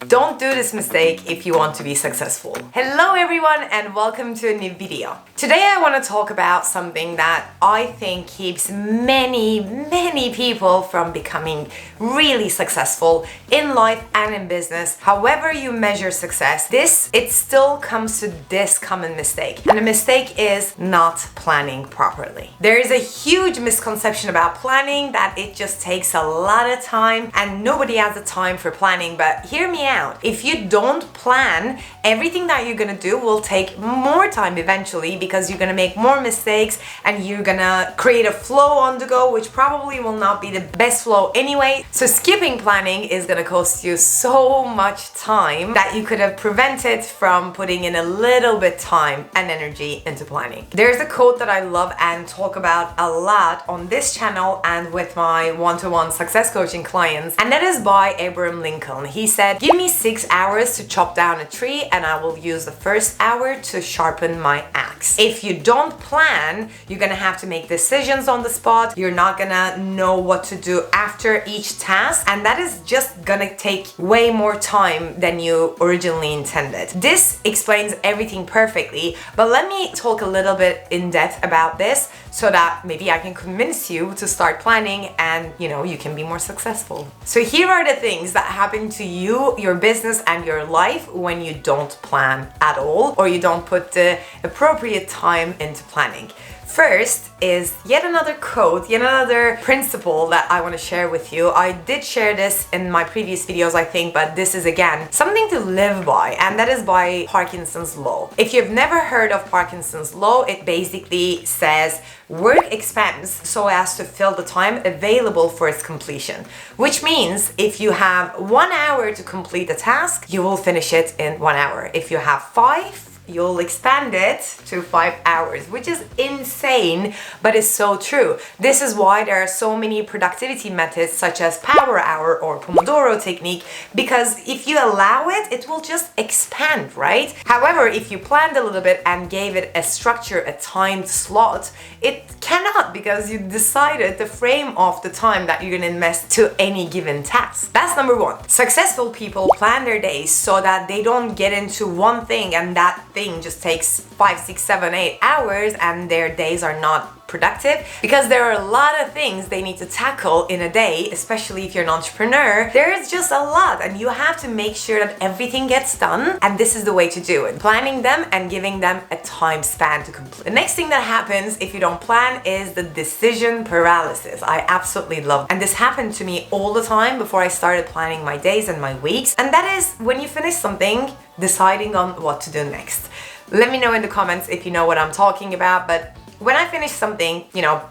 Don't do this mistake if you want to be successful. Hello everyone and welcome to a new video. Today I want to talk about something that I think keeps many people from becoming really successful in life and in business. However you measure success, it still comes to this common mistake. And the mistake is not planning properly. There is a huge misconception about planning that it just takes a lot of time and nobody has the time for planning, but hear me out. If you don't plan, everything that you're gonna do will take more time eventually because you're gonna make more mistakes and you're gonna create a flow on the go, which probably will not be the best flow anyway. So skipping planning is gonna cost you so much time that you could have prevented from putting in a little bit time and energy into planning. There's a quote that I love and talk about a lot on this channel and with my one-to-one success coaching clients, and that is by Abraham Lincoln. He said, "Give me 6 hours to chop down a tree and I will use the first hour to sharpen my axe." If you don't plan, you're gonna have to make decisions on the spot. You're not gonna know what to do after each task, and that is just gonna take way more time than you originally intended. This explains everything perfectly, but let me talk a little bit in depth about this so that maybe I can convince you to start planning and you can be more successful. So here are the things that happen to you, your business and your life when you don't plan at all or you don't put the appropriate time into planning. First is yet another quote, yet another principle that I want to share with you. I did share this in my previous videos, I think, but this is again something to live by, and that is by Parkinsons Law. If you've never heard of Parkinsons Law, it basically says work expands so as to fill the time available for its completion, which means if you have 1 hour to complete a task, you will finish it in 1 hour. If you have 5, you'll expand it to 5 hours, which is insane, but it's so true. This is why there are so many productivity methods such as power hour or Pomodoro technique, because if you allow it, it will just expand, right? However, if you planned a little bit and gave it a structure, a timed slot, it cannot, because you decided the frame of the time that you're gonna invest to any given task. That's number one. Successful people plan their days so that they don't get into one thing and that thing just takes 5, 6, 7, 8 hours and their days are not productive, because there are a lot of things they need to tackle in a day, especially if you're an entrepreneur. There is just a lot and you have to make sure that everything gets done, and this is the way to do it. Planning them and giving them a time span to complete. The next thing that happens if you don't plan is the decision paralysis. I absolutely love, and this happened to me all the time before I started planning my days and my weeks, and that is when you finish something, deciding on what to do next. Let me know in the comments if you know what I'm talking about, but when I finished something,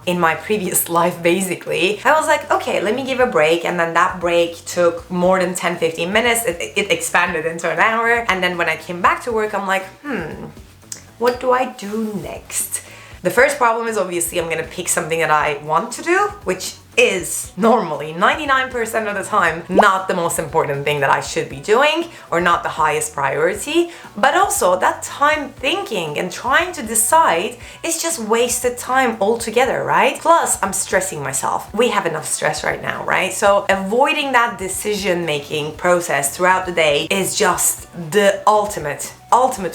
in my previous life basically, I was like, okay, let me give a break, and then that break took more than 10-15 minutes. It expanded into an hour, and then when I came back to work, I'm like, what do I do next? The first problem is obviously I'm gonna pick something that I want to do, which is normally 99% of the time not the most important thing that I should be doing or not the highest priority, but also that time thinking and trying to decide is just wasted time altogether, right? Plus I'm stressing myself. We have enough stress right now, right? So avoiding that decision making process throughout the day is just the ultimate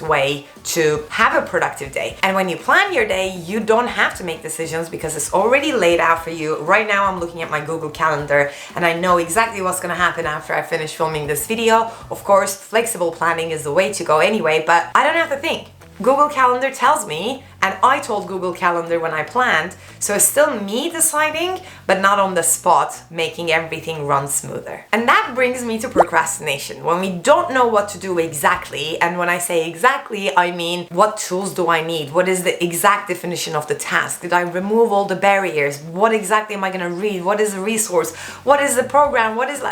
way to have a productive day. And when you plan your day, you don't have to make decisions because it's already laid out for you. Right now I'm looking at my Google Calendar and I know exactly what's gonna happen after I finish filming this video. Of course, flexible planning is the way to go anyway, but I don't have to think. Google Calendar tells me, and I told Google Calendar when I planned, so it's still me deciding, but not on the spot, making everything run smoother. And that brings me to procrastination, when we don't know what to do exactly, and when I say exactly, I mean, what tools do I need? What is the exact definition of the task? Did I remove all the barriers? What exactly am I gonna read? What is the resource? What is the program? What is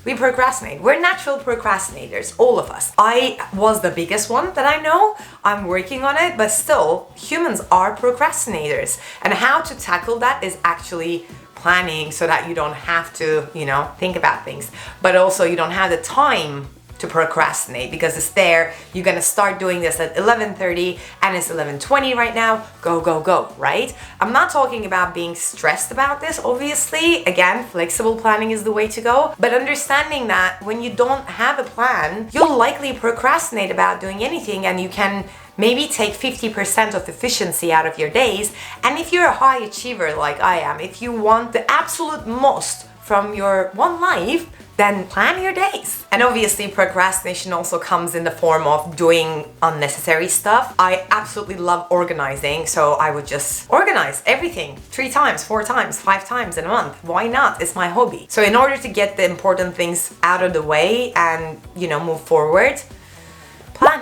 we procrastinate. We're natural procrastinators, all of us. I was the biggest one that I know. I'm working on it, but still, humans are procrastinators. And how to tackle that is actually planning so that you don't have to, think about things. But also you don't have the time to to procrastinate because it's there. You're gonna start doing this at 11:30 and it's 11:20 right now. Go, go, go, right? I'm not talking about being stressed about this, obviously. Again, flexible planning is the way to go. But understanding that when you don't have a plan, you'll likely procrastinate about doing anything, and you can maybe take 50% of efficiency out of your days. And if you're a high achiever like I am, if you want the absolute most from your one life, then plan your days. And obviously procrastination also comes in the form of doing unnecessary stuff. I absolutely love organizing, so I would just organize everything 3 times, 4 times, 5 times in a month. Why not? It's my hobby. So in order to get the important things out of the way and, move forward, plan.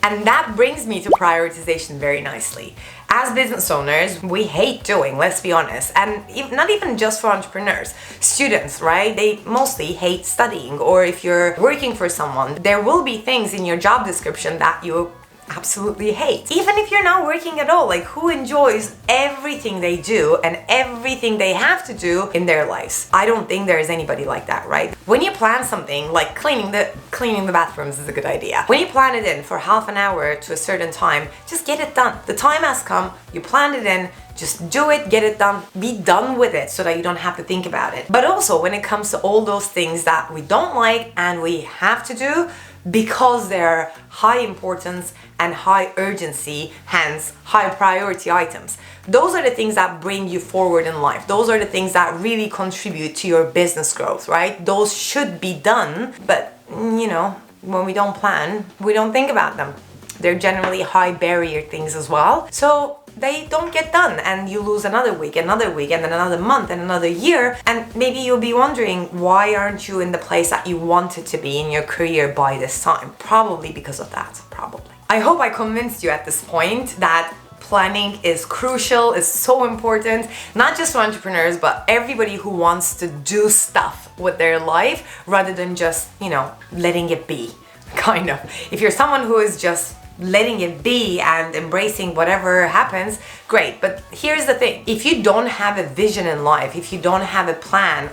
And that brings me to prioritization very nicely. As business owners, we hate doing, let's be honest, and not even just for entrepreneurs, students, right? They mostly hate studying, or if you're working for someone, there will be things in your job description that you absolutely hate. Even if you're not working at all, like, who enjoys everything they do and everything they have to do in their lives? I don't think there is anybody like that, right? When you plan something like cleaning the bathrooms is a good idea. When you plan it in for half an hour to a certain time, just get it done. The time has come, you planned it in, just do it, get it done, be done with it so that you don't have to think about it. But also when it comes to all those things that we don't like and we have to do, because they're high importance and high urgency, hence high priority items. Those are the things that bring you forward in life. Those are the things that really contribute to your business growth, right? Those should be done, but when we don't plan, we don't think about them. They're generally high barrier things as well. So they don't get done, and you lose another week, and then another month, and another year, and maybe you'll be wondering, why aren't you in the place that you wanted to be in your career by this time? Probably because of that, probably. I hope I convinced you at this point that planning is crucial, is so important, not just for entrepreneurs, but everybody who wants to do stuff with their life rather than just, letting it be, kind of. If you're someone who is just letting it be and embracing whatever happens, great. But here's the thing, if you don't have a vision in life, if you don't have a plan,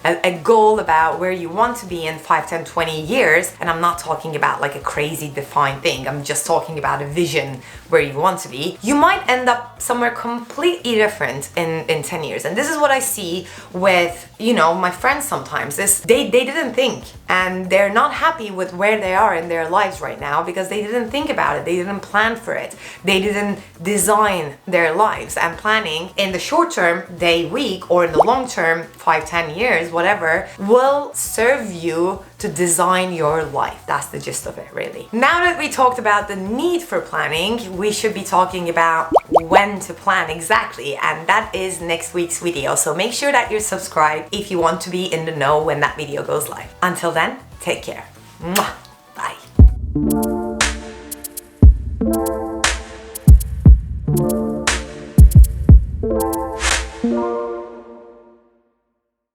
a goal about where you want to be in 5, 10, 20 years, and I'm not talking about like a crazy defined thing, I'm just talking about a vision where you want to be, you might end up somewhere completely different in 10 years. And this is what I see with, my friends sometimes, is they didn't think, and they're not happy with where they are in their lives right now because they didn't think about it, they didn't plan for it, they didn't design their lives. And planning in the short term, day, week, or in the long term, 5, 10 years, whatever, will serve you to design your life. That's the gist of it, really. Now that we talked about the need for planning, we should be talking about when to plan exactly, and that is next week's video. So make sure that you're subscribed if you want to be in the know when that video goes live. Until then, take care. Mwah. Bye.